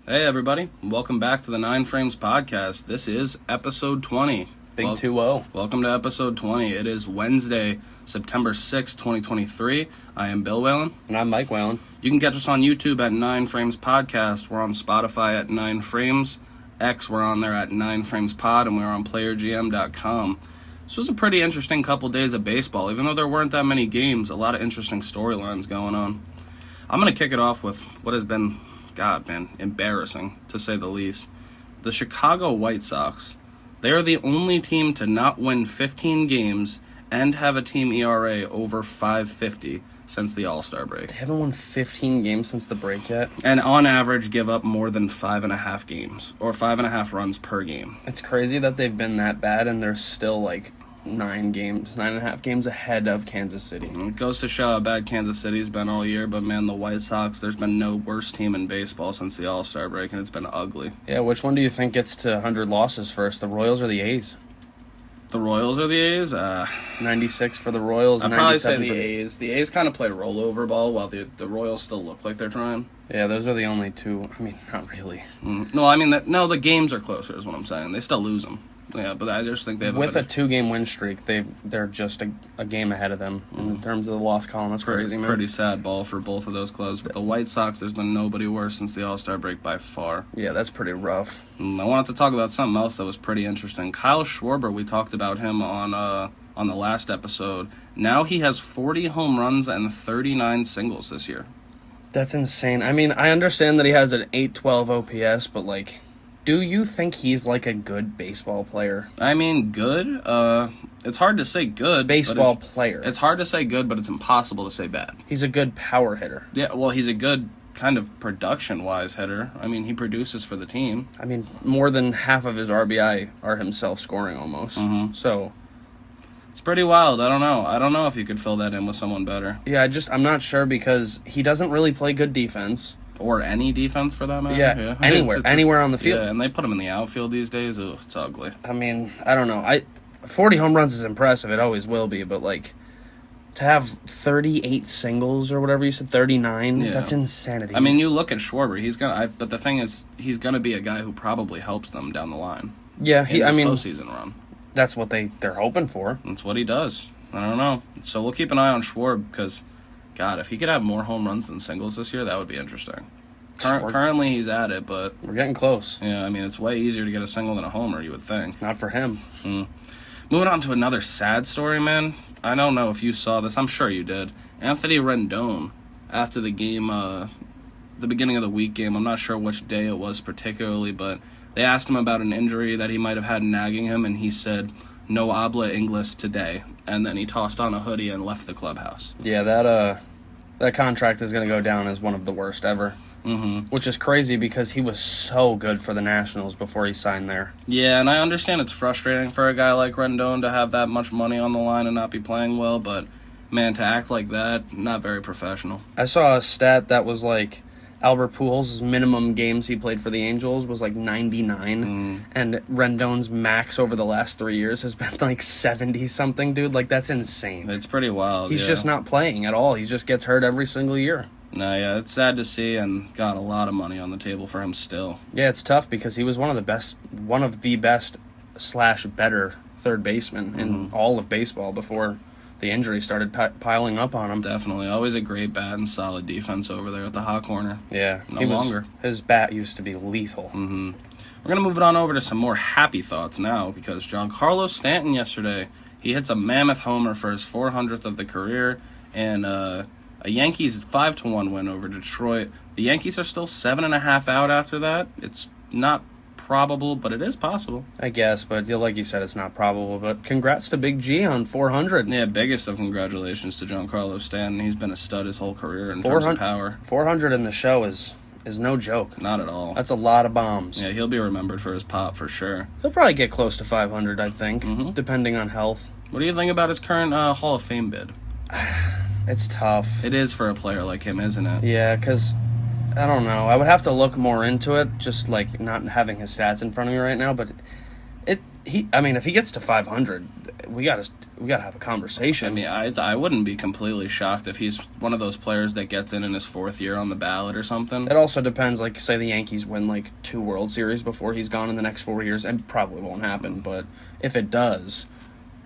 Hey everybody, welcome back to the 9 Frames podcast. This is episode 20. Big 2-0. Welcome to episode 20. It is Wednesday, September 6th, 2023. I am Bill Whalen. And I'm Mike Whalen. You can catch us on YouTube at 9 Frames Podcast. We're on Spotify at 9 Frames. X, we're on there at 9 Frames Pod, and we're on playergm.com. This was a pretty interesting couple days of baseball. Even though there weren't that many games, a lot of interesting storylines going on. I'm going to kick it off with what has been, God, man, embarrassing, to say the least. The Chicago White Sox. They are the only team to not win 15 games and have a team ERA over 5.50 since the All-Star break. They haven't won 15 games since the break yet. And on average give up more than 5.5 games, or 5.5 runs per game. It's crazy that they've been that bad and they're still like 9.5 games ahead of Kansas City. It goes to show how bad Kansas City's been all year, but man, the White Sox, there's been no worse team in baseball since the All-Star break, and it's been ugly. Yeah, which one do you think gets to 100 losses first, the Royals or the A's? The Royals or the A's? 96 for the Royals. I'd probably say the A's. The A's kind of play rollover ball, while the Royals still look like they're trying. Yeah, those are the only two. I mean, not really. No, I mean, the games are closer is what I'm saying. They still lose them. Yeah, but I just think they have with a 2-game win streak, they're just a game ahead of them in terms of the loss column. That's crazy, man. Pretty sad ball for both of those clubs. But the White Sox, there's been nobody worse since the All-Star break by far. Yeah, that's pretty rough. I wanted to talk about something else that was pretty interesting. Kyle Schwarber, we talked about him on the last episode. Now he has 40 home runs and 39 singles this year. That's insane. I mean, I understand that he has an 812 OPS, but like, do you think he's like a good baseball player? I mean, good. It's hard to say good. Baseball player. It's hard to say good, but it's impossible to say bad. He's a good power hitter. Yeah, well, he's a good kind of production-wise hitter. I mean, he produces for the team. I mean, more than half of his RBI are himself scoring almost. Mm-hmm. So it's pretty wild. I don't know if you could fill that in with someone better. Yeah, I'm not sure because he doesn't really play good defense. Or any defense, for that matter. Yeah. Anywhere on the field. Yeah, and they put him in the outfield these days. Ugh, it's ugly. I mean, I don't know. 40 home runs is impressive. It always will be. But, like, to have 38 singles or whatever you said, 39, that's insanity. I mean, you look at Schwarber. But the thing is, he's going to be a guy who probably helps them down the line. Yeah, postseason run. That's what they're hoping for. That's what he does. I don't know. So we'll keep an eye on Schwarber because, God, if he could have more home runs than singles this year, that would be interesting. Currently, he's at it, but we're getting close. Yeah, I mean, it's way easier to get a single than a homer, you would think. Not for him. Moving on to another sad story, man. I don't know if you saw this. I'm sure you did. Anthony Rendon, after the game, the beginning of the week game, I'm not sure which day it was particularly, but they asked him about an injury that he might have had nagging him, and he said, "No habla English today." And then he tossed on a hoodie and left the clubhouse. Yeah, that contract is going to go down as one of the worst ever. Mm-hmm. Which is crazy because he was so good for the Nationals before he signed there. Yeah, and I understand it's frustrating for a guy like Rendon to have that much money on the line and not be playing well, but, man, to act like that, not very professional. I saw a stat that was like Albert Pujols' minimum games he played for the Angels was like 99, and Rendon's max over the last 3 years has been like 70-something, dude. Like, that's insane. It's pretty wild, He's just not playing at all. He just gets hurt every single year. No, yeah, it's sad to see, and got a lot of money on the table for him still. Yeah, it's tough because he was one of the best / better third baseman in all of baseball before the injury started piling up on him. Definitely. Always a great bat and solid defense over there at the hot corner. Yeah. No longer. His bat used to be lethal. Mm-hmm. We're going to move it on over to some more happy thoughts now because Giancarlo Stanton yesterday, he hits a mammoth homer for his 400th of the career, and a Yankees 5-1 win over Detroit. The Yankees are still 7.5 out after that. It's not probable, but it is possible. I guess, but like you said, it's not probable. But congrats to Big G on 400. Yeah, biggest of congratulations to Giancarlo Stanton. He's been a stud his whole career in terms of power. 400 in the show is no joke. Not at all. That's a lot of bombs. Yeah, he'll be remembered for his pop for sure. He'll probably get close to 500, I think, depending on health. What do you think about his current Hall of Fame bid? It's tough. It is for a player like him, isn't it? Yeah, because I don't know. I would have to look more into it, just like not having his stats in front of me right now. But if he gets to 500, we gotta have a conversation. I mean, I wouldn't be completely shocked if he's one of those players that gets in his 4th year on the ballot or something. It also depends, like, say the Yankees win, like, 2 World Series before he's gone in the next 4 years, and probably won't happen, but if it does,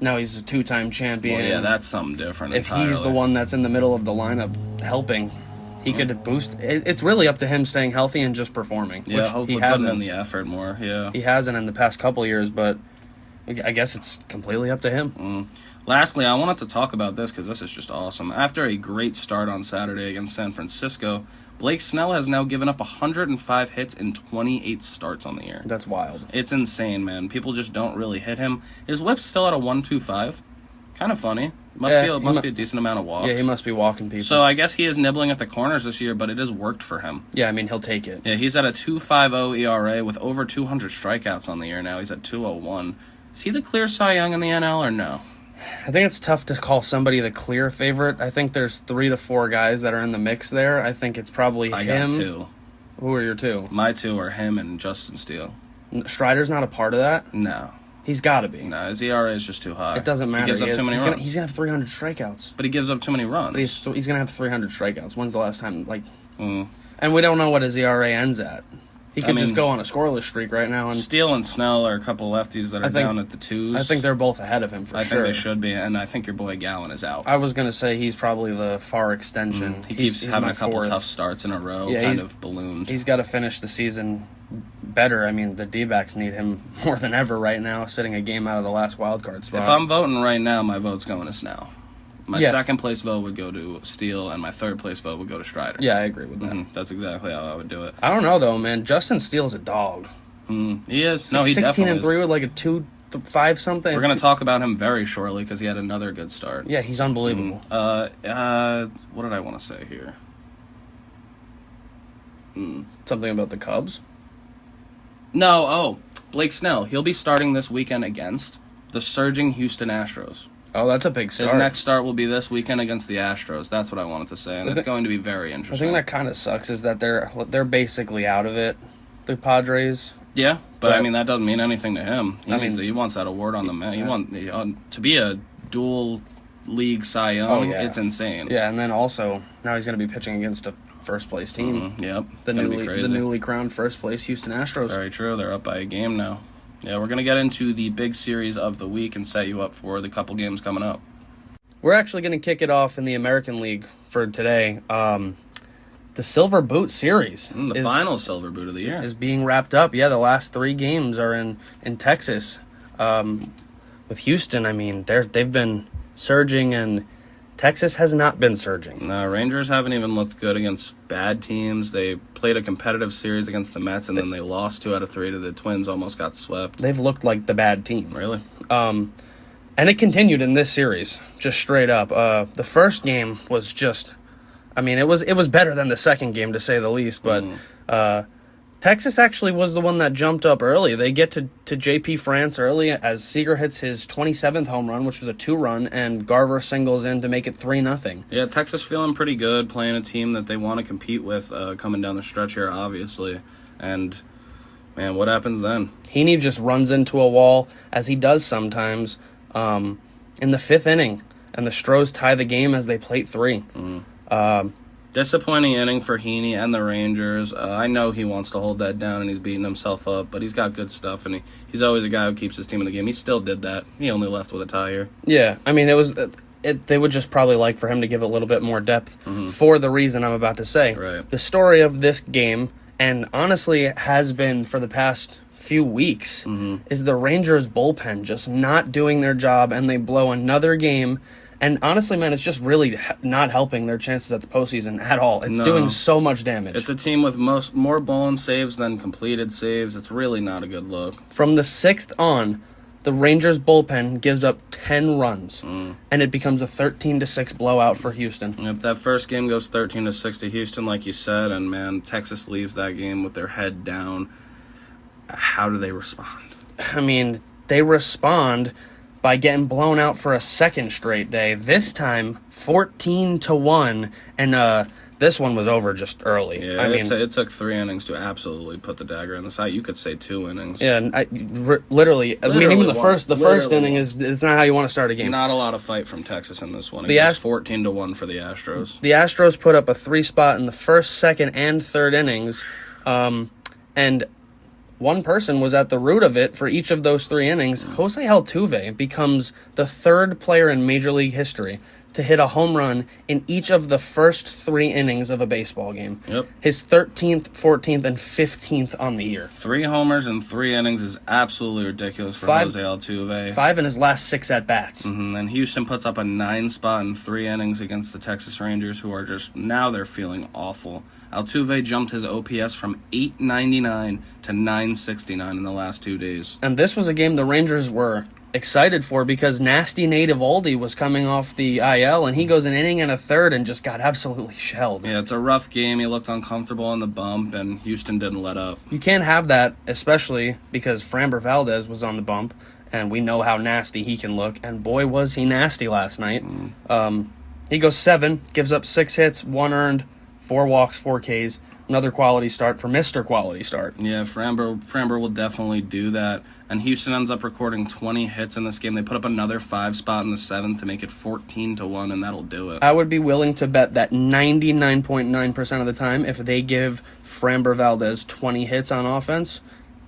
now he's a 2-time champion. Well, yeah, that's something different If entirely. he's the one that's in the middle of the lineup helping, he could boost. It's really up to him staying healthy and just performing. Yeah, which hopefully he putting hasn't. in the effort more, yeah. He hasn't in the past couple years, but I guess it's completely up to him. Lastly, I wanted to talk about this because this is just awesome. After a great start on Saturday against San Francisco, Blake Snell has now given up 105 hits in 28 starts on the year. That's wild. It's insane, man. People just don't really hit him. His whip's still at a 1.25. Kind of funny. Must be a decent amount of walks. Yeah, he must be walking people. So I guess he is nibbling at the corners this year, but it has worked for him. Yeah, I mean, he'll take it. Yeah, he's at a 2.50 ERA with over 200 strikeouts on the year now. He's at 2.01. Is he the clear Cy Young in the NL or no? I think it's tough to call somebody the clear favorite. I think there's 3 to 4 guys that are in the mix there. I think it's probably I him. got 2. Who are your 2? My 2 are him and Justin Steele. Strider's not a part of that? No. He's got to be. No, his ERA is just too high. It doesn't matter. He gives up too many runs. He's going to have 300 strikeouts. But he gives up too many runs. But he's going to have 300 strikeouts. When's the last time? Mm. And we don't know what his ERA ends at. He could I mean, just go on a scoreless streak right now. And Steele and Snell are a couple lefties that are down at the 2s. I think they're both ahead of him for sure. I think they should be, and I think your boy Gallen is out. I was going to say he's probably the far extension. He keeps having my a couple 4th. tough starts in a row, Yeah, kind of ballooned. He's got to finish the season better. I mean, the D-backs need him more than ever right now, sitting a game out of the last wild card spot. If I'm voting right now, my vote's going to Snell. My Yeah. second place vote would go to Steele, and my third place vote would go to Strider. Yeah, I agree with that. That's exactly how I would do it. I don't know, though, man. Justin Steele's a dog. He is. He's No, he 16 definitely and is. 3 with like a 2.5 something. We're going to talk about him very shortly because he had another good start. Yeah, he's unbelievable. What did I want to say here? Something about the Cubs. No, Blake Snell. He'll be starting this weekend against the surging Houston Astros. Oh, that's a big start. His next start will be this weekend against the Astros. That's what I wanted to say, and it's going to be very The interesting. thing that kind of sucks is that they're basically out of it. The Padres. Yeah, but I But- mean that doesn't mean anything to him. He wants that award on the man. To be a dual league Cy Young. Oh, yeah. It's insane. Yeah, and then also now he's going to be pitching against a first place team. Yep, The gonna be crazy. newly crowned first place Houston Astros. Very true. They're up by a game now. Yeah, we're gonna get into the big series of the week and set you up for the couple games coming up. We're actually going to kick it off in the American League for today. The Silver Boot Series The final Silver Boot of the year. is being wrapped up. Yeah, the last 3 games are in Texas. With Houston, I mean, they've been surging, and Texas has not been surging. No, Rangers haven't even looked good against bad teams. They played a competitive series against the Mets, and then they lost 2 out of 3 to the Twins. Almost got swept. They've looked like the bad team. Really? And it continued in this series, just straight up. The first game was just, I mean, it was better than the second game, to say the least, but Texas actually was the one that jumped up early. They get to JP France early as Seager hits his 27th home run, which was a 2-run, and Garver singles in to make it 3-0. Yeah, Texas feeling pretty good, playing a team that they want to compete with coming down the stretch here, obviously. And, man, what happens then? Heaney just runs into a wall, as he does sometimes, in the 5th inning, and the Stros tie the game as they plate 3. Disappointing inning for Heaney and the Rangers. I know he wants to hold that down, and he's beating himself up, but he's got good stuff, and he's always a guy who keeps his team in the game. He still did that. He only left with a tie here. Yeah, I mean, they would just probably like for him to give a little bit more depth for the reason I'm about to say. Right. The story of this game, and honestly has been for the past few weeks, is the Rangers bullpen just not doing their job, and they blow another game. And honestly, man, it's just really not helping their chances at the postseason at all. It's doing so much damage. It's a team with more blown saves than completed saves. It's really not a good look. From the 6th on, the Rangers bullpen gives up 10 runs, and it becomes a 13-6 blowout for Houston. Yep, that first game goes 13-6 to Houston, like you said, and man, Texas leaves that game with their head down. How do they respond? I mean, they respond by getting blown out for a second straight day. This time, 14-1, and This one was over just early. Yeah, it took 3 innings to absolutely put the dagger in the side. You could say 2 innings. Yeah, and literally, I mean, even the first inning it's not how you want to start a game. Not a lot of fight from Texas in this one. It was 14-1 for the Astros. The Astros put up a 3-spot in the first, second, and third innings, and one person was at the root of it for each of those 3 innings. Jose Altuve becomes the 3rd player in Major League history to hit a home run in each of the first 3 innings of a baseball game. Yep. His 13th, 14th, and 15th on the year. 3 homers in 3 innings is absolutely ridiculous for Jose Altuve. 5 in his last 6 at-bats. And Houston puts up a 9-spot in 3 innings against the Texas Rangers, who are just, now they're feeling awful. Altuve jumped his OPS from 899 to 969 in the last 2 days. And this was a game the Rangers were excited for because nasty Nate Eovaldi was coming off the IL, and he goes an inning and a third and just got absolutely shelled. Yeah, it's a rough game. He looked uncomfortable on the bump, and Houston didn't let up. You can't have that, especially because Framber Valdez was on the bump, and we know how nasty he can look, and boy was he nasty last night. He goes 7, gives up 6 hits, 1 earned, 4 walks, 4 Ks. Another quality start for Mr. Quality Start. Yeah, Framber will definitely do that. And Houston ends up recording 20 hits in this game. They put up another 5-spot in the 7th to make it 14-1, and that'll do it. I would be willing to bet that 99.9% of the time, if they give Framber Valdez 20 hits on offense,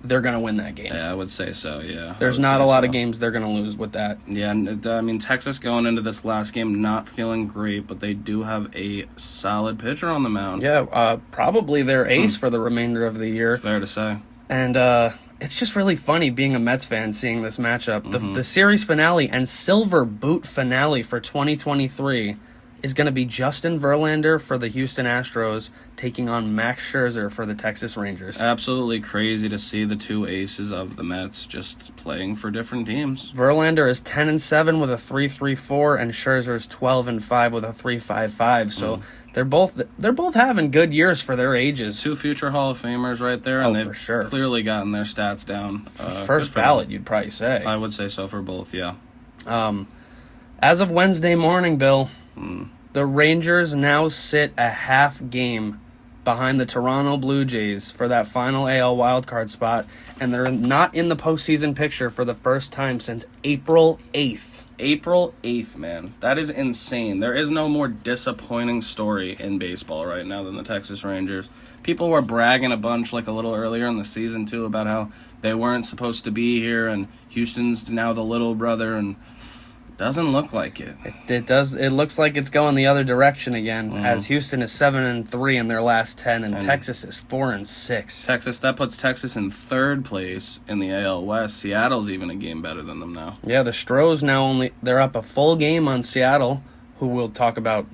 they're going to win that game. Yeah, I would say so, yeah. There's not a lot of games they're going to lose with that. Yeah, and I mean, Texas going into this last game not feeling great, but they do have a solid pitcher on the mound. Yeah, probably their ace for the remainder of the year. Fair to say. And it's just really funny being a Mets fan seeing this matchup. The series finale and silver boot finale for 2023 is going to be Justin Verlander for the Houston Astros taking on Max Scherzer for the Texas Rangers. Absolutely crazy to see the 2 aces of the Mets just playing for different teams. Verlander is 10-7 with a 3.34, and Scherzer's 12-5 with a 3.55. So they're both having good years for their ages. 2 future Hall of Famers right there, and they've for sure. clearly gotten their stats down. First ballot, you'd probably say. I would say so for both, yeah. As of Wednesday morning, Bill, the Rangers now sit a half game behind the Toronto Blue Jays for that final AL wildcard spot, and they're not in the postseason picture for the first time since April 8th. April 8th, man. That is insane. There is no more disappointing story in baseball right now than the Texas Rangers. People were bragging a bunch like a little earlier in the season, too, about how they weren't supposed to be here, and Houston's now the little brother, and doesn't look like it. It does. It looks like it's going the other direction again, as Houston is 7-3 in their last 10, and Texas is 4-6. That puts Texas in 3rd place in the AL West. Seattle's even a game better than them now. Yeah, the Stros now they're up a full game on Seattle, who we'll talk about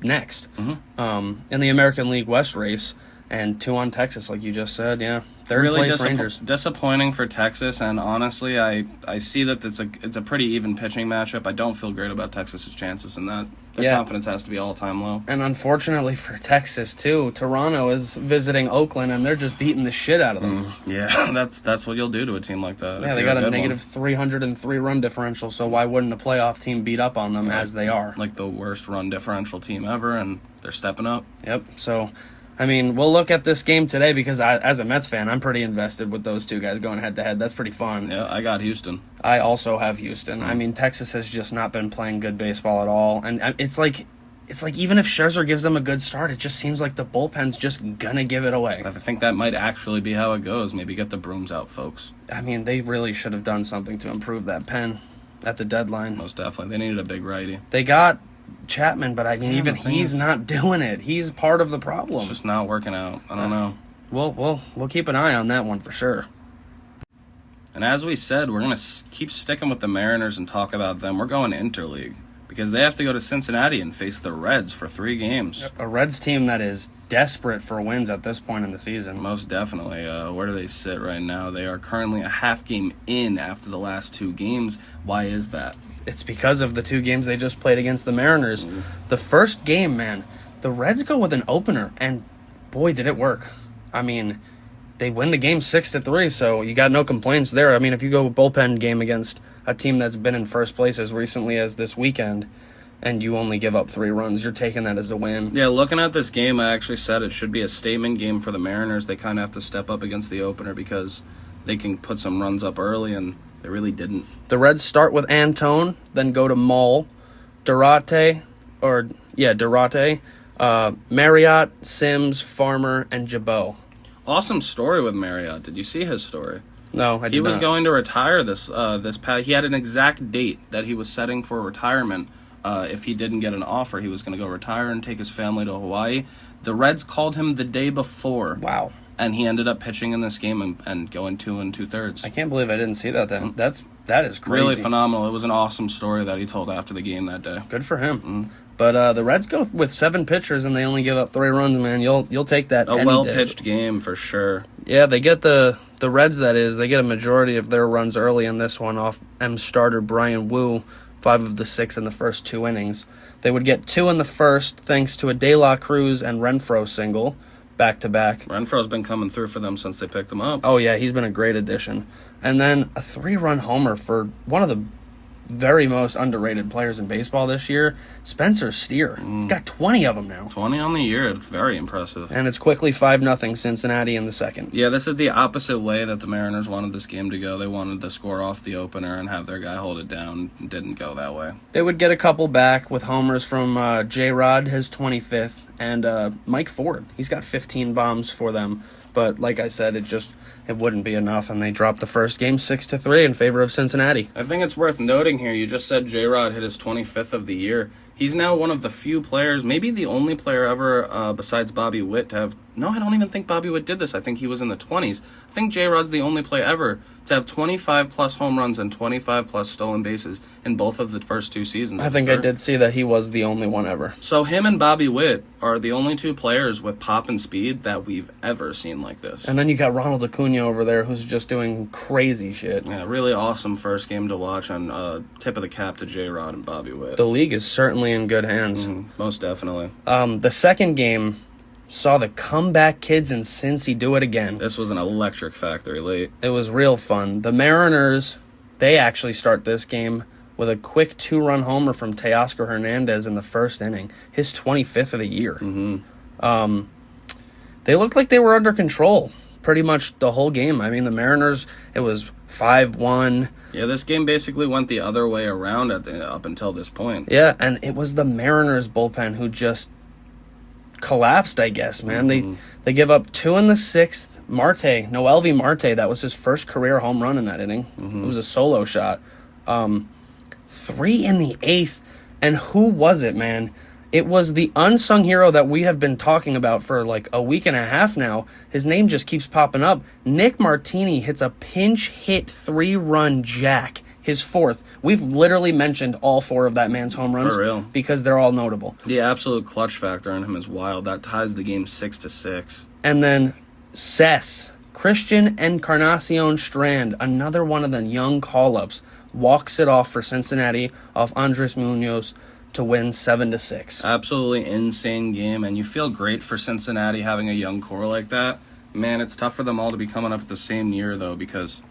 next, in the American League West race, and 2 on Texas, like you just said. Yeah. Third place Rangers. Disappointing for Texas, and honestly, I see that it's a pretty even pitching matchup. I don't feel great about Texas's chances in that. Their confidence has to be all-time low. And unfortunately for Texas, too, Toronto is visiting Oakland, and they're just beating the shit out of them. Yeah, that's what you'll do to a team like that. Yeah, they got a negative 303 run differential, so why wouldn't a playoff team beat up on them as they are? Like the worst run differential team ever, and they're stepping up. Yep, so I mean, we'll look at this game today because as a Mets fan, I'm pretty invested with those 2 guys going head-to-head. That's pretty fun. Yeah, I got Houston. I also have Houston. I mean, Texas has just not been playing good baseball at all. And it's like even if Scherzer gives them a good start, it just seems like the bullpen's just going to give it away. I think that might actually be how it goes. Maybe get the brooms out, folks. I mean, they really should have done something to improve that pen at the deadline. Most definitely. They needed a big righty. They got Chapman, but I mean, even he's not doing it. He's part of the problem. It's just not working out. I don't know. We'll keep an eye on that one for sure. And as we said, we're going to keep sticking with the Mariners and talk about them. We're going interleague because they have to go to Cincinnati and face the Reds for 3 games. A Reds team that is desperate for wins at this point in the season. Most definitely. Where do they sit right now? They are currently a half game in after the last 2 games. Why is that? It's because of the 2 games they just played against the Mariners. The first game, man, the Reds go with an opener, and boy, did it work. I mean, they win the game 6-3, so you got no complaints there. I mean, if you go bullpen game against a team that's been in first place as recently as this weekend, and you only give up 3 runs, you're taking that as a win. Yeah, looking at this game, I actually said it should be a statement game for the Mariners. They kind of have to step up against the opener because they can put some runs up early, and they really didn't. The Reds start with Antone, then go to Mull, Durate, Marriott, Sims, Farmer, and Jabot. Awesome story with Marriott. Did you see his story? No, I did not. He was going to retire this past. He had an exact date that he was setting for retirement. If he didn't get an offer, he was going to go retire and take his family to Hawaii. The Reds called him the day before. Wow. And he ended up pitching in this game and going 2 2/3. I can't believe I didn't see that then. That is crazy. Really phenomenal. It was an awesome story that he told after the game that day. Good for him. But the Reds go with 7 pitchers and they only give up 3 runs, man. You'll take that. A well-pitched game for sure. Yeah, they get the Reds, that is, they get a majority of their runs early in this one off M starter Brian Wu, 5 of the 6 in the first 2 innings. They would get 2 in the first thanks to a De La Cruz and Renfroe single, back-to-back. Renfroe's been coming through for them since they picked him up. Oh, yeah, he's been a great addition. And then a 3-run homer for one of the very most underrated players in baseball this year, Spencer Steer. He's got 20 of them now. 20 on the year. It's very impressive. And it's quickly 5-0 Cincinnati in the second. Yeah, this is the opposite way that the Mariners wanted this game to go. They wanted to score off the opener and have their guy hold it down. It didn't go that way. They would get a couple back with homers from J-Rod, his 25th, and Mike Ford. He's got 15 bombs for them. But like I said, it wouldn't be enough, and they dropped the first game 6-3 in favor of Cincinnati. I think it's worth noting here, you just said J-Rod hit his 25th of the year. He's now one of the few players, maybe the only player ever besides Bobby Witt to have... No, I don't even think Bobby Witt did this. I think he was in the 20s. I think J-Rod's the only player ever to have 25-plus home runs and 25-plus stolen bases in both of the first 2 seasons. I think I did see that he was the only one ever. So him and Bobby Witt are the only 2 players with pop and speed that we've ever seen like this. And then you got Ronald Acuna over there who's just doing crazy shit. Yeah, really awesome first game to watch, and tip of the cap to J-Rod and Bobby Witt. The league is certainly in good hands. Most definitely. The second game saw the comeback kids in Cincy do it again. This was an electric factory late. It was real fun. The Mariners, they actually start this game with a quick 2-run homer from Teoscar Hernandez in the first inning, his 25th of the year. They looked like they were under control pretty much the whole game. I mean, the Mariners, it was 5-1. Yeah, this game basically went the other way around up until this point. Yeah, and it was the Mariners bullpen who just collapsed, I guess, man. They give up 2 in the 6th. Noelvi Marte, that was his first career home run in that inning. It was a solo shot. 3 in the 8th. And who was it, man? It was the unsung hero that we have been talking about for like a week and a half now. His name just keeps popping up. Nick Martini hits a pinch hit 3-run jack, his 4th. We've literally mentioned all 4 of that man's home runs. For real. Because they're all notable. The absolute clutch factor in him is wild. That ties the game 6-6. And then Christian Encarnacion Strand, another one of the young call-ups, walks it off for Cincinnati off Andres Munoz to win 7-6. Absolutely insane game, and you feel great for Cincinnati having a young core like that. Man, it's tough for them all to be coming up at the same year, though, because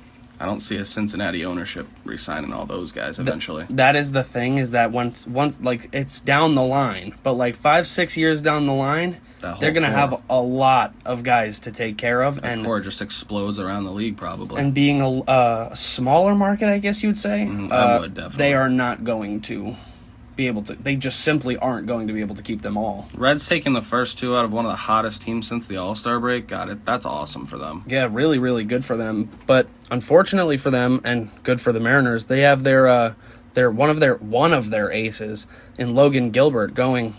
I don't see a Cincinnati ownership re-signing all those guys eventually. That is the thing, is that once like, it's down the line, but like 5-6 years down the line, they're going to have a lot of guys to take care of. That core just explodes around the league, probably. And being a smaller market, I guess you'd say, I would, definitely. They are not going to be able to. They just simply aren't going to be able to keep them all. Reds taking the first 2 out of one of the hottest teams since the All-Star break. Got it. That's awesome for them. Yeah, really, really good for them. But unfortunately for them, and good for the Mariners, they have their one of their aces in Logan Gilbert going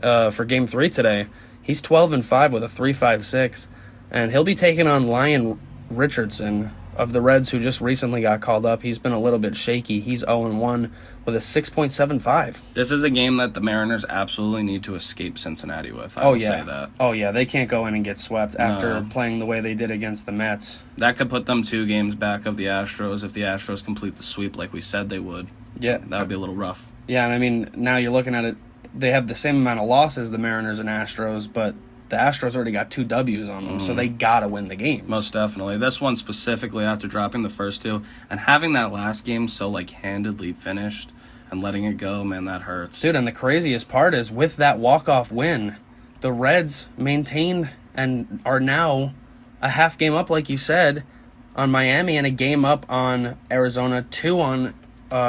for Game 3 today. He's 12-5 with a 3.56, and he'll be taking on Lyon Richardson of the Reds, who just recently got called up. He's been a little bit shaky. He's 0-1 with a 6.75. This is a game that the Mariners absolutely need to escape Cincinnati with. I will say that. Oh, yeah. They can't go in and get swept after playing the way they did against the Mets. That could put them 2 games back of the Astros if the Astros complete the sweep like we said they would. Yeah. That would be a little rough. Yeah, and I mean, now you're looking at it, they have the same amount of losses, the Mariners and Astros, but the Astros already got 2 W's on them, so they gotta win the games. Most definitely. This one specifically after dropping the first 2 and having that last game so handedly finished, and letting it go, man, that hurts. Dude, and the craziest part is with that walk-off win, the Reds maintained and are now a half game up, like you said, on Miami and a game up on Arizona, 2 on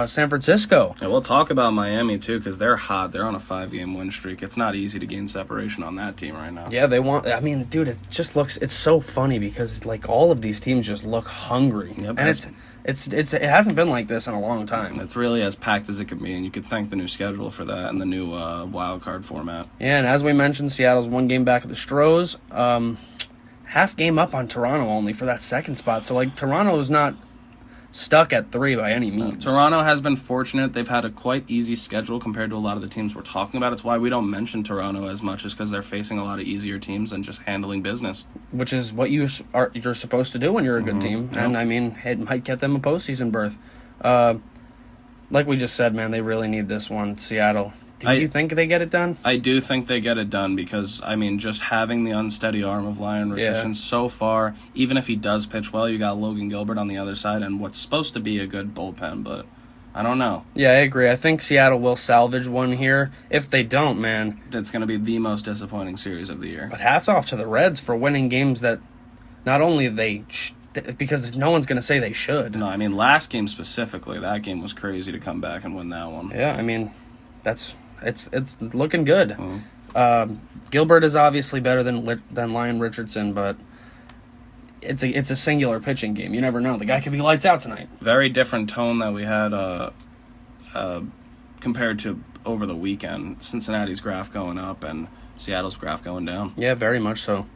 San Francisco. Yeah, we'll talk about Miami, too, because they're hot. They're on a 5-game win streak. It's not easy to gain separation on that team right now. Yeah, dude, it just looks, it's so funny because, like, all of these teams just look hungry. Yep, and it hasn't been like this in a long time. It's really as packed as it can be, and you could thank the new schedule for that and the new wild card format. Yeah, and as we mentioned, Seattle's 1 game back of the Stros. Half game up on Toronto only for that second spot. So, like, Toronto is not stuck at 3 by any means. Toronto has been fortunate. They've had a quite easy schedule compared to a lot of the teams we're talking about. It's why we don't mention Toronto as much, is because they're facing a lot of easier teams and just handling business. Which is what you're supposed to do when you're a good team. Yep. And, I mean, it might get them a postseason berth. Like we just said, man, they really need this one, Seattle. Do you think they get it done? I do think they get it done because, I mean, just having the unsteady arm of Lyon Richardson so far, even if he does pitch well, you got Logan Gilbert on the other side and what's supposed to be a good bullpen, but I don't know. Yeah, I agree. I think Seattle will salvage one here. If they don't, man, That's going to be the most disappointing series of the year. but hats off to the Reds for winning games that not only because no one's going to say they should. No, I mean, last game specifically, that game was crazy to come back and win that one. Yeah, I mean, it's looking good. Gilbert is obviously better than Lyon Richardson, but it's a singular pitching game. You never know. The guy could be lights out tonight. Very different tone that we had compared to over the weekend. Cincinnati's graph going up and Seattle's graph going down. Yeah, very much so.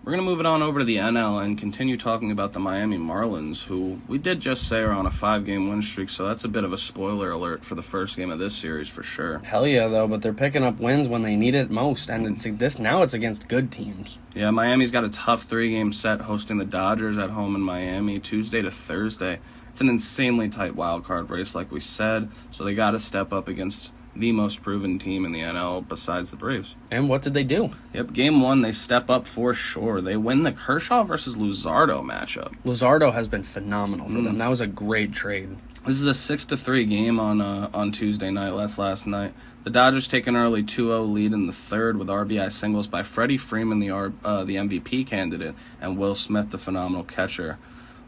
We're going to move it on over to the NL and continue talking about the Miami Marlins, who we did just say are on a 5-game win streak, so that's a bit of a spoiler alert for the first game of this series for sure. Hell yeah, though, but they're picking up wins when they need it most, and it's against good teams. Yeah, Miami's got a tough 3-game set hosting the Dodgers at home in Miami, Tuesday to Thursday. It's an insanely tight wild card race, like we said, so they got to step up against the most proven team in the NL besides the Braves. And what did they do? Yep, game 1, they step up for sure. They win the Kershaw versus Luzardo matchup. Luzardo has been phenomenal for them. That was a great trade. This is a 6-3 game on Tuesday night. That's last night. The Dodgers take an early 2-0 lead in the third with RBI singles by Freddie Freeman, the MVP candidate, and Will Smith, the phenomenal catcher.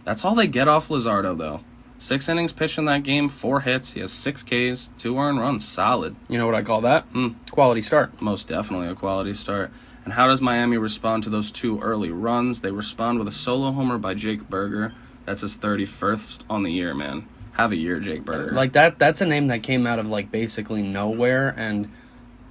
That's all they get off Luzardo, though. 6 innings pitched in that game, 4 hits. He has 6 Ks, 2 earned runs. Solid. You know what I call that? Quality start. Most definitely a quality start. And how does Miami respond to those 2 early runs? They respond with a solo homer by Jake Berger. That's his 31st on the year, man. Have a year, Jake Berger. Like, that's a name that came out of, like, basically nowhere, and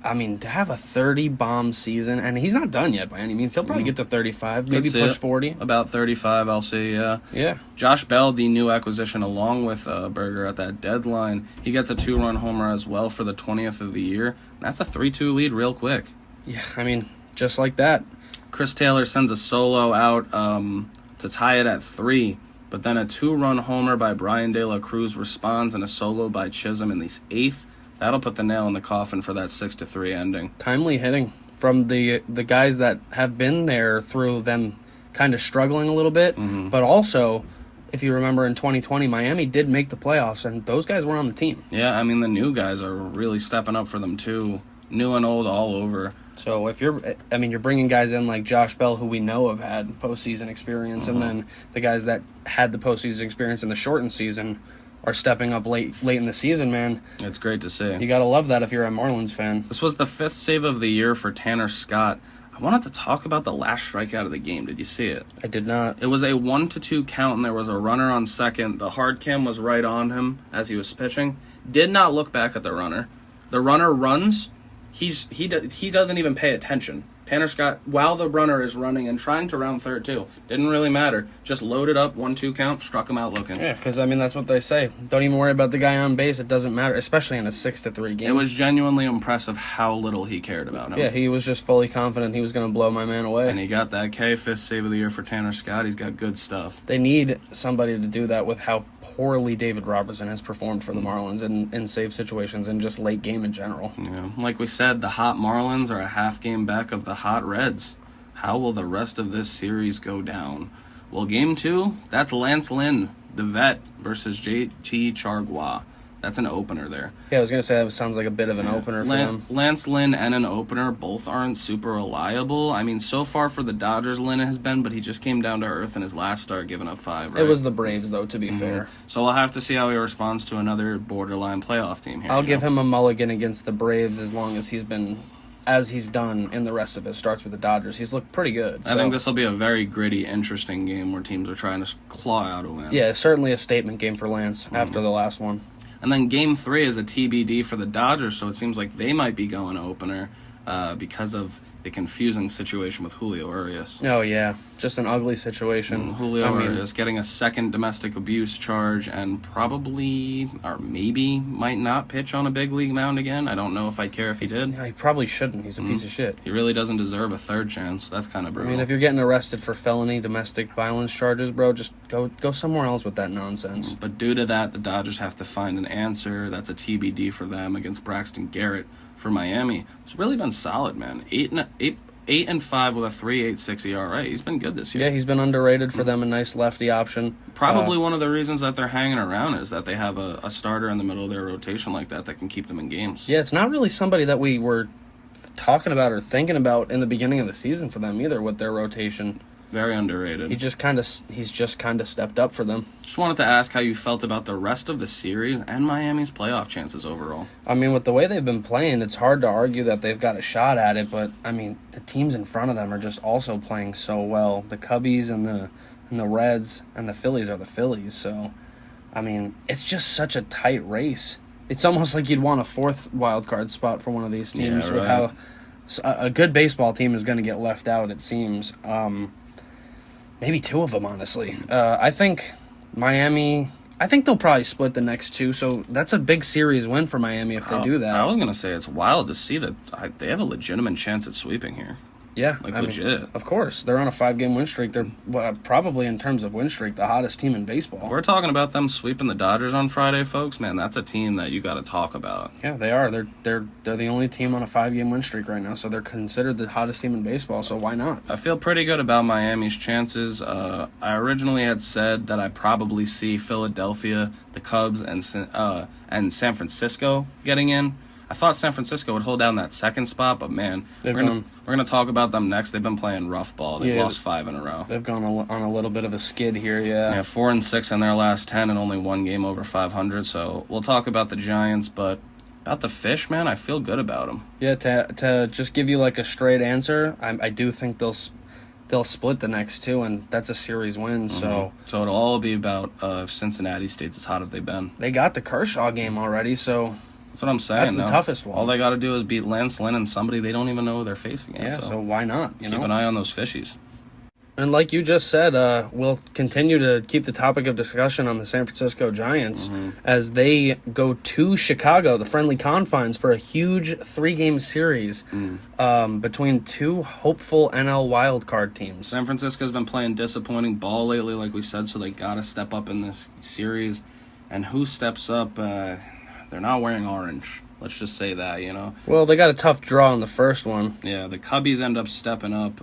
I mean, to have a 30-bomb season, and he's not done yet by any means. He'll probably get to 35, maybe push 40. About 35, I'll see, yeah. Yeah. Josh Bell, the new acquisition, along with Berger at that deadline, he gets a 2-run homer as well for the 20th of the year. That's a 3-2 lead real quick. Yeah, I mean, just like that. Chris Taylor sends a solo out to tie it at 3, but then a 2-run homer by Brian De La Cruz responds, and a solo by Chisholm in the 8th. That'll put the nail in the coffin for that 6-3 ending. Timely hitting from the guys that have been there through them kind of struggling a little bit. But also, if you remember in 2020, Miami did make the playoffs, and those guys were on the team. Yeah, I mean, the new guys are really stepping up for them, too. New and old all over. So if you're bringing guys in like Josh Bell, who we know have had postseason experience, and then the guys that had the postseason experience in the shortened season are stepping up late in the season, man. It's great to see. You gotta love that if you're a Marlins fan. This was the 5th save of the year for Tanner Scott. I wanted to talk about the last strikeout of the game. Did you see it? I did not. It was a 1-2 count, and there was a runner on second. The hard cam was right on him as he was pitching. Did not look back at the runner. The runner runs. He doesn't even pay attention. Tanner Scott, while the runner is running and trying to round third too, didn't really matter. Just loaded up, 1-2 count, struck him out looking. Yeah, because, I mean, that's what they say. Don't even worry about the guy on base. It doesn't matter, especially in a 6-3 game. It was genuinely impressive how little he cared about him. Yeah, he was just fully confident he was going to blow my man away. And he got that K, 5th save of the year for Tanner Scott. He's got good stuff. They need somebody to do that with how poorly David Robertson has performed for the Marlins in save situations and just late game in general. Yeah, like we said, the hot Marlins are a half game back of the hot Reds. How will the rest of this series go down? Well, game 2, that's Lance Lynn, the vet, versus JT Chargois. That's an opener there. Yeah, I was going to say that sounds like a bit of an opener for them. Lance Lynn and an opener both aren't super reliable. I mean, so far for the Dodgers, Lynn has been, but he just came down to earth in his last start, giving up 5, right? It was the Braves, though, to be fair. So we'll have to see how he responds to another borderline playoff team here. I'll give him a mulligan against the Braves as long as he's done in the rest of his starts with the Dodgers. He's looked pretty good. I think this will be a very gritty, interesting game where teams are trying to claw out a win. Yeah, certainly a statement game for Lance after the last one. And then Game 3 is a TBD for the Dodgers, so it seems like they might be going opener because of the confusing situation with Julio Urias. Oh, yeah. Just an ugly situation. Julio Urias getting a second domestic abuse charge and probably, or maybe, might not pitch on a big league mound again. I don't know if I'd care if he did. Yeah, he probably shouldn't. He's a piece of shit. He really doesn't deserve a third chance. That's kind of brutal. I mean, if you're getting arrested for felony domestic violence charges, bro, just go somewhere else with that nonsense. But due to that, the Dodgers have to find an answer. That's a TBD for them against Braxton Garrett for Miami. It's really been solid, man. 8-5 with a 3.86 ERA. He's been good this year. Yeah, he's been underrated for them, a nice lefty option. Probably one of the reasons that they're hanging around is that they have a starter in the middle of their rotation like that can keep them in games. Yeah, it's not really somebody that we were talking about or thinking about in the beginning of the season for them either with their rotation. Very underrated. He's just kind of stepped up for them. Just wanted to ask how you felt about the rest of the series and Miami's playoff chances overall. I mean, with the way they've been playing, it's hard to argue that they've got a shot at it, but I mean, the teams in front of them are just also playing so well. The Cubbies and the Reds and the Phillies are the Phillies, so I mean, it's just such a tight race. It's almost like you'd want a fourth wild card spot for one of these teams with how a good baseball team is going to get left out, it seems. Maybe two of them, honestly. I think Miami... I think they'll probably split the next two, so that's a big series win for Miami if they do that. I was going to say it's wild to see that they have a legitimate chance at sweeping here. Yeah. Legit. Of course. They're on a 5-game win streak. They're probably, in terms of win streak, the hottest team in baseball. We're talking about them sweeping the Dodgers on Friday, folks. Man, that's a team that you got to talk about. Yeah, they are. They're the only team on a 5-game win streak right now, so they're considered the hottest team in baseball, so why not? I feel pretty good about Miami's chances. I originally had said that I probably see Philadelphia, the Cubs, and San Francisco getting in. I thought San Francisco would hold down that second spot, but man, we're gonna talk about them next. They've been playing rough ball. They've lost 5 in a row. They've gone on a little bit of a skid here, yeah. Yeah, 4-6 in their last 10 and only one game over 500. So we'll talk about the Giants, but about the Fish, man, I feel good about them. Yeah, to just give you like a straight answer, I do think they'll split the next two, and that's a series win. So it'll all be about if Cincinnati stays as hot as they've been. They got the Kershaw game already, so. That's what I'm saying. That's the toughest one. All they got to do is beat Lance Lynn and somebody they don't even know who they're facing. Yeah, so why not? Keep an eye on those fishies. And like you just said, we'll continue to keep the topic of discussion on the San Francisco Giants as they go to Chicago, the friendly confines, for a huge 3-game series between two hopeful NL wildcard teams. San Francisco's been playing disappointing ball lately, like we said, so they got to step up in this series. And who steps up? They're not wearing orange. Let's just say that, you know. Well, they got a tough draw in the first one. Yeah, the Cubbies end up stepping up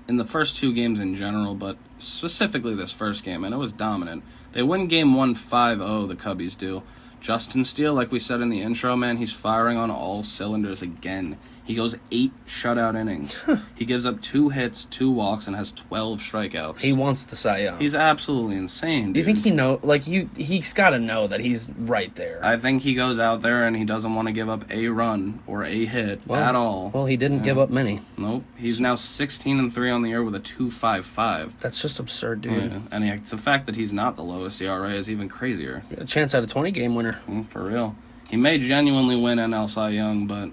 in the first 2 games in general, but specifically this first game, and it was dominant. They win game 1 5-0, the Cubbies do. Justin Steele, like we said in the intro, man, he's firing on all cylinders again. He goes 8 shutout innings. He gives up 2 hits, 2 walks, and has 12 strikeouts. He wants the Cy Young. He's absolutely insane, dude. Do you think he know? Like he's got to know that he's right there. I think he goes out there and he doesn't want to give up a run or a hit at all. Well, he didn't give up many. Nope. He's now 16-3 on the year with a 2.55. That's just absurd, dude. Yeah. And the fact that he's not the lowest ERA is even crazier. A chance at a 20-game winner. For real. He may genuinely win NL Cy Young, but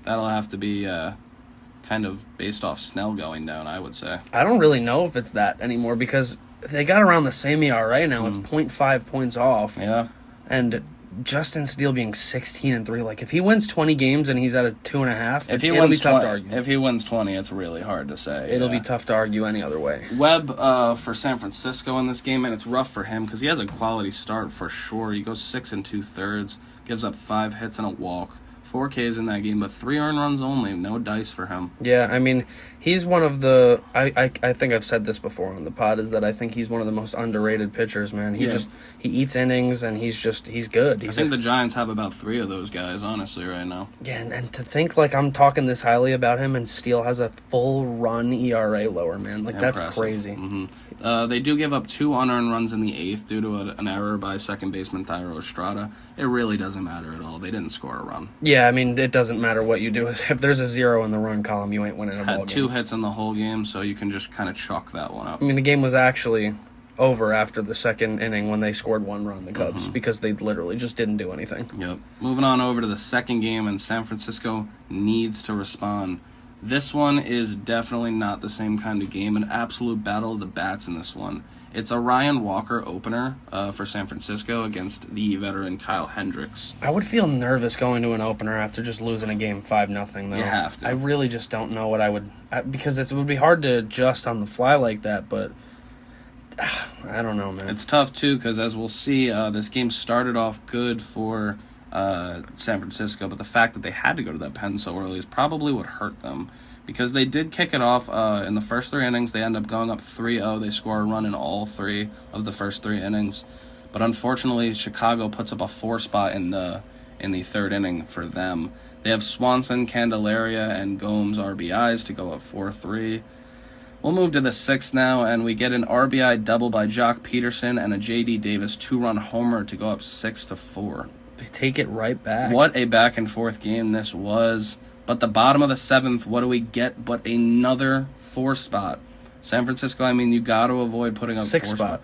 that'll have to be kind of based off Snell going down, I would say. I don't really know if it's that anymore because they got around the same ERA now. It's 0.5 points off. Yeah. And Justin Steele being 16-3, like if he wins 20 games and he's at a 2.5, it'll be tough to argue. If he wins 20, it's really hard to say. It'll be tough to argue any other way. Webb for San Francisco in this game, and it's rough for him because he has a quality start for sure. He goes 6 2/3, gives up 5 hits and a walk, 4 Ks in that game, but 3 earned runs only. No dice for him. Yeah, I mean, he's one of the... I think I've said this before on the pod, is that I think he's one of the most underrated pitchers, man. He eats innings, and he's good. I think the Giants have about 3 of those guys, honestly, right now. Yeah, and to think, like, I'm talking this highly about him, and Steele has a full run ERA lower, man. Like, Impressive. That's crazy. Mm-hmm. They do give up 2 unearned runs in the 8th due to an error by second baseman Thairo Estrada. It really doesn't matter at all. They didn't score a run. Yeah, I mean, it doesn't matter what you do. If there's a 0 in the run column, you ain't winning a ball game. Had 2 hits in the whole game, so you can just kind of chalk that one up. I mean, the game was actually over after the second inning when they scored 1 run, the Cubs, because they literally just didn't do anything. Yep. Moving on over to the second game, and San Francisco needs to respond. This one is definitely not the same kind of game. An absolute battle of the bats in this one. It's a Ryan Walker opener for San Francisco against the veteran Kyle Hendricks. I would feel nervous going to an opener after just losing a game 5-0, though. You have to. I really just don't know what I would... because it would be hard to adjust on the fly like that, but... I don't know, man. It's tough, too, because as we'll see, this game started off good for San Francisco, but the fact that they had to go to that pen so early is probably what hurt them. Because they did kick it off in the first 3 innings. They end up going up 3-0. They score a run in all 3 of the first 3 innings. But unfortunately, Chicago puts up a 4 spot in the 3rd inning for them. They have Swanson, Candelaria, and Gomes RBIs to go up 4-3. We'll move to the 6th now, and we get an RBI double by Jock Peterson and a J.D. Davis 2-run homer to go up 6-4. They take it right back. What a back-and-forth game this was. But the bottom of the 7th, what do we get but another 4 spot? San Francisco, I mean, you got to avoid putting up 6 4 spot.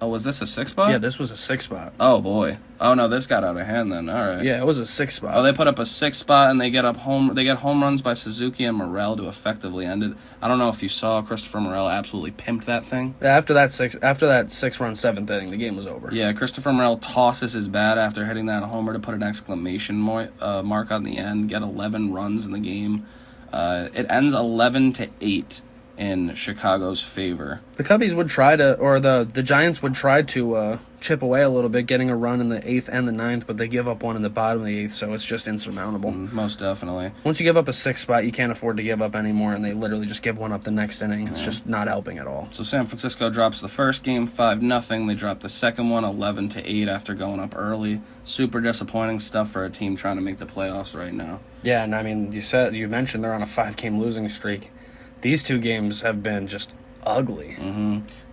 Oh, was this a 6 spot? Yeah, this was a 6 spot. Oh, boy. Oh, no, this got out of hand then. All right. Yeah, it was a 6 spot. Oh, they put up a 6 spot, and they get home runs by Suzuki and Morel to effectively end it. I don't know if you saw Christopher Morel absolutely pimped that thing. After that 6-run 7th inning, the game was over. Yeah, Christopher Morel tosses his bat after hitting that homer to put an exclamation mark on the end, get 11 runs in the game. It ends 11-8 in Chicago's favor. The Cubbies would try to, or the Giants would try to chip away a little bit, getting a run in the 8th and the 9th, but they give up one in the bottom of the 8th, so it's just insurmountable. Most definitely. Once you give up a 6 spot, you can't afford to give up anymore, and they literally just give one up the next inning. It's just not helping at all. So San Francisco drops the first game 5-0. They drop the second one 11-8 after going up early. Super disappointing stuff for a team trying to make the playoffs right now. Yeah, and I mean, you mentioned they're on a 5-game losing streak. These 2 games have been just ugly.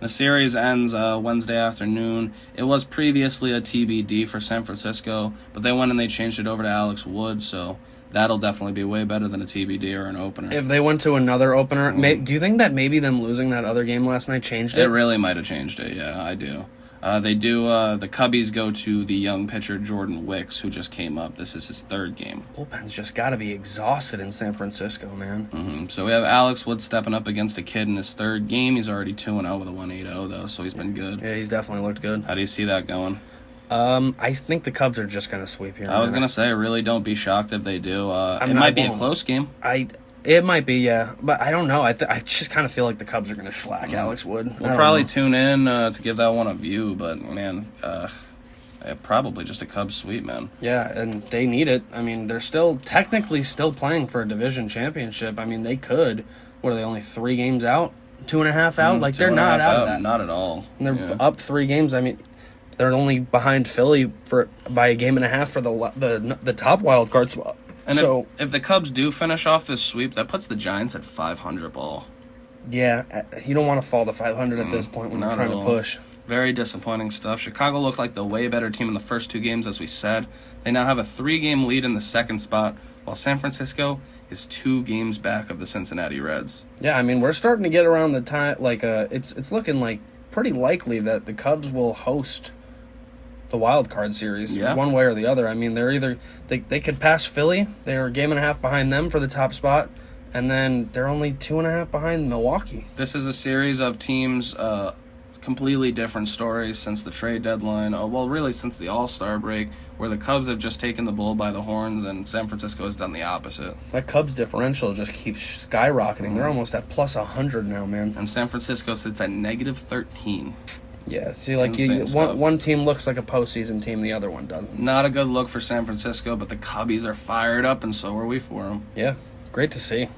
The series ends Wednesday afternoon. It was previously a TBD for San Francisco, but they went and they changed it over to Alex Wood, so that'll definitely be way better than a TBD or an opener. If they went to another opener, do you think that maybe them losing that other game last night changed it? It really might have changed it, yeah, I do. The Cubbies go to the young pitcher Jordan Wicks, who just came up. This is his 3rd game. Bullpen's just got to be exhausted in San Francisco, man. So we have Alex Wood stepping up against a kid in his 3rd game. He's already 2-0 with a 1.80, though, so he's been good. Yeah, he's definitely looked good. How do you see that going? I think the Cubs are just going to sweep here. I was going to say, really don't be shocked if they do. It might be a close game. It might be, yeah, but I don't know. I just kind of feel like the Cubs are going to shellac Alex Wood. We'll probably tune in to give that one a view, but, man, probably just a Cubs sweep, man. Yeah, and they need it. I mean, they're technically still playing for a division championship. I mean, they could. What are they, only 3 games out? 2.5 out? Like, they're not out of that. Not at all. And they're up 3 games. I mean, they're only behind Philly by a game and a half for the top wild card spot. And so, if the Cubs do finish off this sweep, that puts the Giants at 500 ball. Yeah, you don't want to fall to 500 at this point when you're trying to push. Very disappointing stuff. Chicago looked like the way better team in the first 2 games, as we said. They now have a 3-game lead in the 2nd spot, while San Francisco is 2 games back of the Cincinnati Reds. Yeah, I mean, we're starting to get around the time. Like, it's looking like pretty likely that the Cubs will host the wild card series, one way or the other. I mean, they're either they could pass Philly. They're a game and a half behind them for the top spot, and then they're only 2.5 behind Milwaukee. This is a series of teams, completely different stories since the trade deadline. Well, really since the All-Star break, where the Cubs have just taken the bull by the horns, and San Francisco has done the opposite. That Cubs differential just keeps skyrocketing. They're almost at plus 100 now, man. And San Francisco sits at -13. Yeah, see, like Insane stuff. one team looks like a postseason team, the other one doesn't. Not a good look for San Francisco, but the Cubbies are fired up, and so are we for them. Yeah, great to see.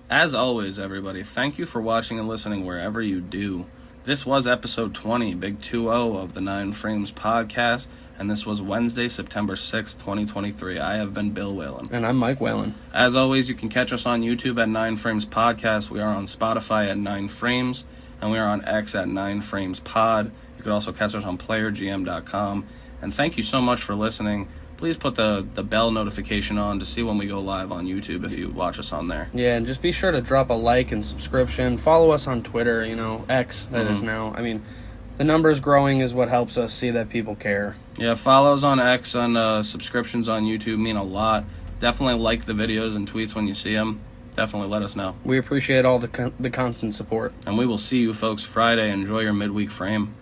As always, everybody, thank you for watching and listening wherever you do. This was episode 20, Big 2-0 of the 9 Frames podcast, and this was Wednesday, September 6th, 2023. I have been Bill Whalen. And I'm Mike Whalen. As always, you can catch us on YouTube at 9 Frames Podcast. We are on Spotify at 9 Frames, and we are on X at 9 Frames Pod. You could also catch us on playergm.com. And thank you so much for listening. Please put the bell notification on to see when we go live on YouTube if you watch us on there. Yeah, and just be sure to drop a like and subscription. Follow us on Twitter, X, that is now. I mean, the numbers growing is what helps us see that people care. Yeah, follows on X and subscriptions on YouTube mean a lot. Definitely like the videos and tweets when you see them. Definitely let us know. We appreciate all the constant support. And we will see you folks Friday. Enjoy your midweek frame.